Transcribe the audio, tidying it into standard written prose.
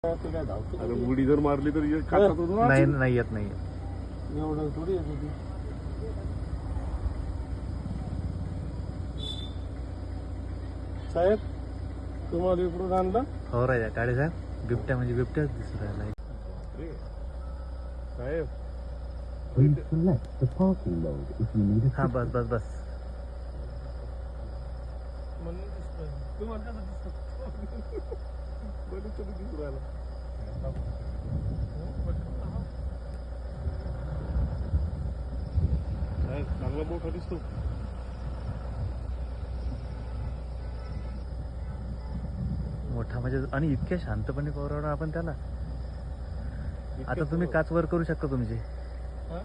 अरे उडी जर मारली तर नाही नाही येत नाही. एवढं थोडी येत होती. साहेब तुम्हाला इकडून आणलं. हो राजा काळे साहेब, बिबट्या म्हणजे बिबट्याच दिसू राहिला. साहेब Please select the parking mode if you need हा assistance. बस बस बस. म्हणून दिसतोय. तुम्हाला कसं दिसतं? बरं तरी दिसू राहिला. साहेब चांगला मोठा दिसतो. मोठा म्हणजे आणि इतक्या शांतपणे पवरावं आपण त्याला. आता तुम्ही काच वर करू शकता तुमची. हा?